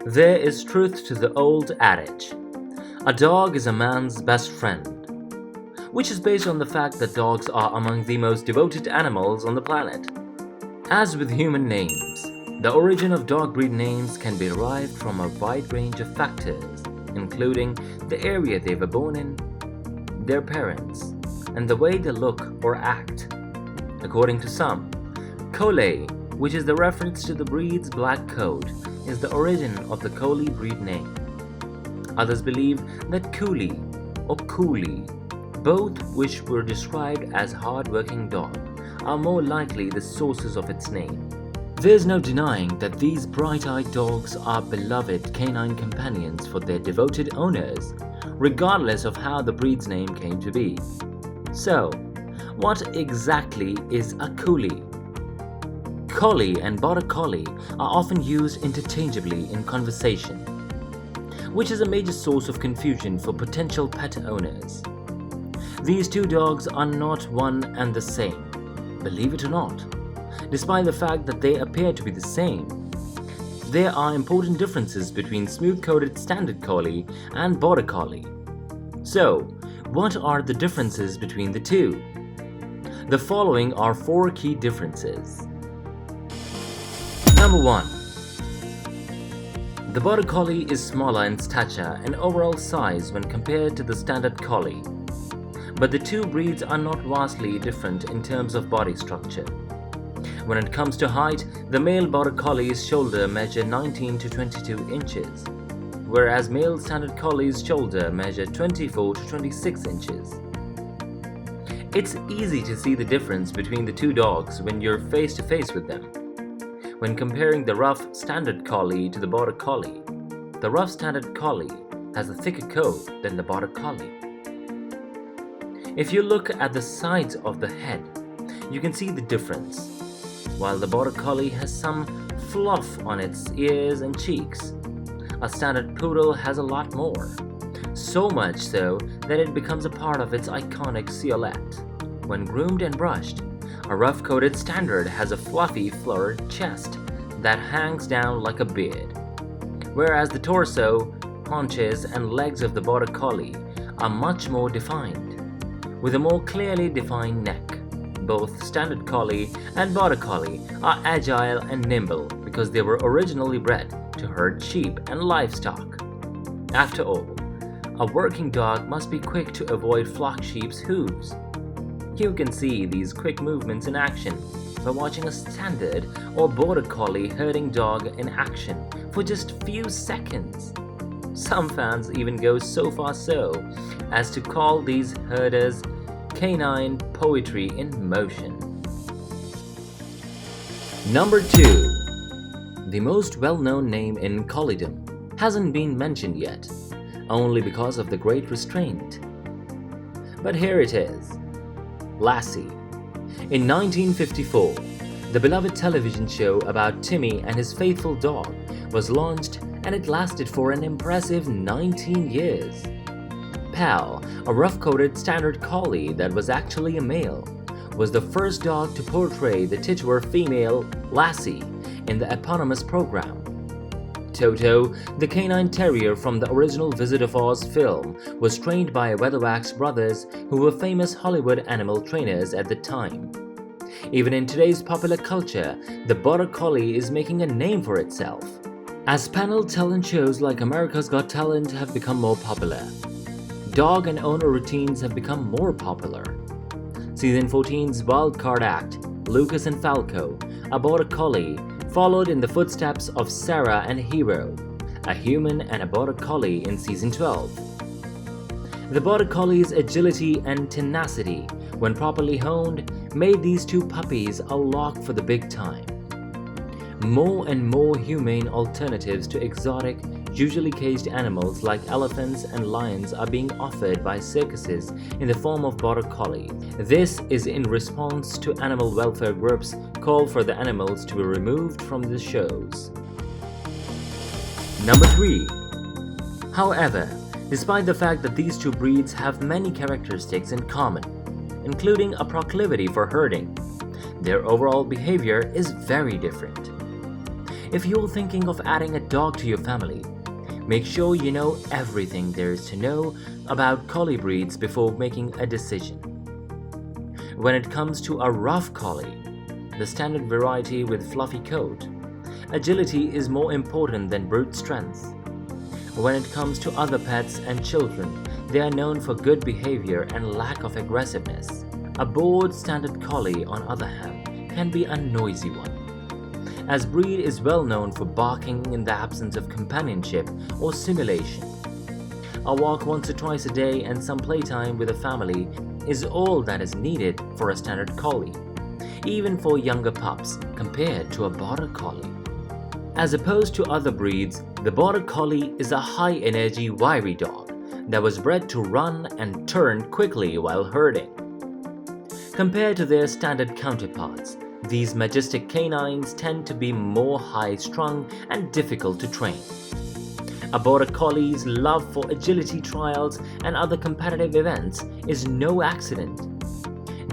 There is truth to the old adage, a dog is a man's best friend, which is based on the fact that dogs are among the most devoted animals on the planet. As with human names, the origin of dog breed names can be derived from a wide range of factors, including the area they were born in, their parents, and the way they look or act. According to some, Collie, which is the reference to the breed's black coat, is the origin of the Collie breed name. Others believe that Collie or Coolie, both which were described as hard-working dog, are more likely the sources of its name. There's no denying that these bright-eyed dogs are beloved canine companions for their devoted owners, regardless of how the breed's name came to be. So, what exactly is a Collie? Collie and Border Collie are often used interchangeably in conversation, which is a major source of confusion for potential pet owners. These two dogs are not one and the same, believe it or not. Despite the fact that they appear to be the same, there are important differences between smooth-coated Standard Collie and Border Collie. So, what are the differences between the two? The following are 4 key differences. Number 1. The Border Collie is smaller in stature and overall size when compared to the Standard Collie, but the two breeds are not vastly different in terms of body structure. When it comes to height, the male Border Collie's shoulder measure 19 to 22 inches, whereas male Standard Collie's shoulder measure 24 to 26 inches. It's easy to see the difference between the two dogs when you're face to face with them. When comparing the rough Standard Collie to the Border Collie, the rough Standard Collie has a thicker coat than the Border Collie. If you look at the sides of the head, you can see the difference. While the Border Collie has some fluff on its ears and cheeks, a Standard Poodle has a lot more. So much so that it becomes a part of its iconic silhouette. When groomed and brushed, a rough-coated Standard has a fluffy, florid chest that hangs down like a beard, whereas the torso, haunches, and legs of the Border Collie are much more defined, with a more clearly defined neck. Both Standard Collie and Border Collie are agile and nimble because they were originally bred to herd sheep and livestock. After all, a working dog must be quick to avoid flock sheep's hooves. You can see these quick movements in action by watching a Standard or Border Collie herding dog in action for just few seconds. Some fans even go so far as to call these herders canine poetry in motion. Number 2. The most well-known name in Colliedom hasn't been mentioned yet, only because of the great restraint. But here it is. Lassie. In 1954, the beloved television show about Timmy and his faithful dog was launched, and it lasted for an impressive 19 years. Pal, a rough-coated Standard Collie that was actually a male, was the first dog to portray the titular female Lassie in the eponymous program. Toto, the canine terrier from the original Wizard of Oz film, was trained by Weatherwax brothers who were famous Hollywood animal trainers at the time. Even in today's popular culture, the Border Collie is making a name for itself, as panel talent shows like America's Got Talent have become more popular. Dog and owner routines have become more popular. Season 14's Wild Card Act, Lucas and Falco, a Border Collie, followed in the footsteps of Sarah and Hero, a human and a Border Collie in Season 12. The Border Collie's agility and tenacity, when properly honed, made these two puppies a lock for the big time. More and more humane alternatives to exotic, usually caged animals like elephants and lions are being offered by circuses in the form of Border Collies. This is in response to animal welfare groups call for the animals to be removed from the shows. Number 3. However, despite the fact that these two breeds have many characteristics in common, including a proclivity for herding, their overall behavior is very different. If you're thinking of adding a dog to your family, make sure you know everything there is to know about collie breeds before making a decision. When it comes to a rough collie, the standard variety with fluffy coat, agility is more important than brute strength. When it comes to other pets and children, they are known for good behavior and lack of aggressiveness. A bored standard collie, on the other hand, can be a noisy one, as breed is well known for barking in the absence of companionship or stimulation. A walk once or twice a day and some playtime with a family is all that is needed for a standard collie, even for younger pups compared to a border collie. As opposed to other breeds, the border collie is a high-energy, wiry dog that was bred to run and turn quickly while herding. Compared to their standard counterparts, these majestic canines tend to be more high-strung and difficult to train. A border collie's love for agility trials and other competitive events is no accident.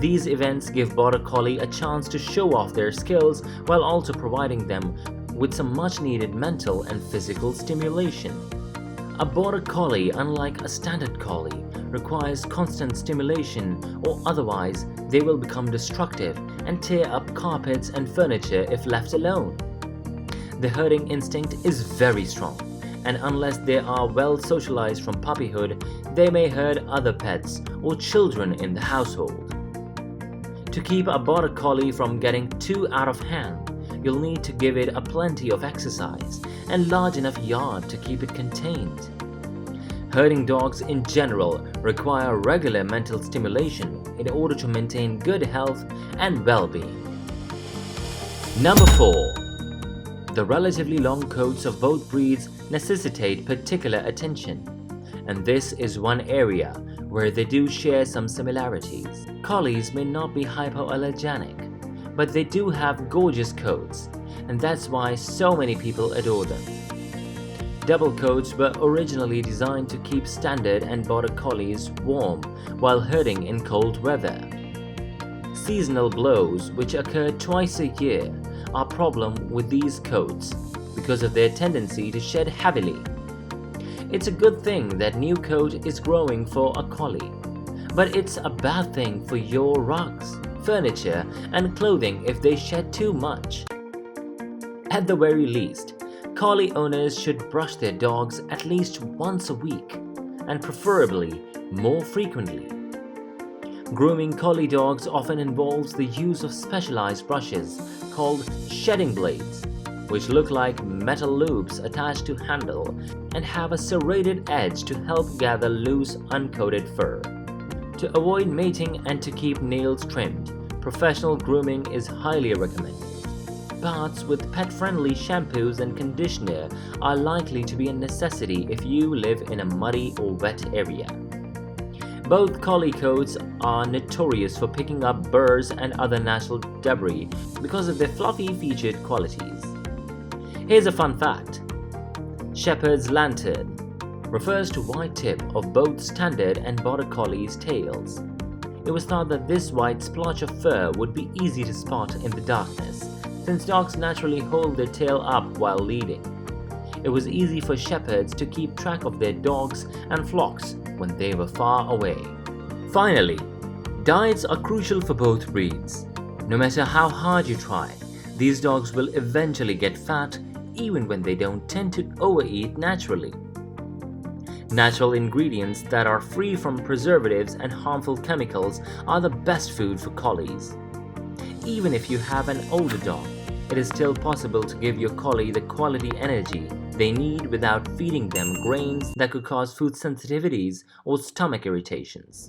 These events give border collie a chance to show off their skills while also providing them with some much-needed mental and physical stimulation. A border collie, unlike a standard collie, requires constant stimulation, or otherwise they will become destructive and tear up carpets and furniture if left alone. The herding instinct is very strong, and unless they are well socialized from puppyhood, they may herd other pets or children in the household. To keep a border collie from getting too out of hand, you'll need to give it a plenty of exercise and large enough yard to keep it contained. Herding dogs in general require regular mental stimulation in order to maintain good health and well-being. Number 4. The relatively long coats of both breeds necessitate particular attention, and this is one area where they do share some similarities. Collies may not be hypoallergenic, but they do have gorgeous coats, and that's why so many people adore them. Double coats were originally designed to keep standard and border collies warm while herding in cold weather. Seasonal blows, which occur twice a year, are a problem with these coats because of their tendency to shed heavily. It's a good thing that new coat is growing for a collie, but it's a bad thing for your rugs, furniture, and clothing if they shed too much. At the very least, collie owners should brush their dogs at least once a week, and preferably more frequently. Grooming collie dogs often involves the use of specialized brushes called shedding blades, which look like metal loops attached to handle and have a serrated edge to help gather loose uncoated fur. To avoid mating and to keep nails trimmed, professional grooming is highly recommended. Baths with pet-friendly shampoos and conditioner are likely to be a necessity if you live in a muddy or wet area. Both collie coats are notorious for picking up burrs and other natural debris because of their fluffy featured qualities. Here's a fun fact. Shepherd's lantern refers to white tip of both standard and border collies' tails. It was thought that this white splotch of fur would be easy to spot in the darkness, since dogs naturally hold their tail up while leading. It was easy for shepherds to keep track of their dogs and flocks when they were far away. Finally, diets are crucial for both breeds. No matter how hard you try, these dogs will eventually get fat even when they don't tend to overeat naturally. Natural ingredients that are free from preservatives and harmful chemicals are the best food for collies. Even if you have an older dog, it is still possible to give your collie the quality energy they need without feeding them grains that could cause food sensitivities or stomach irritations.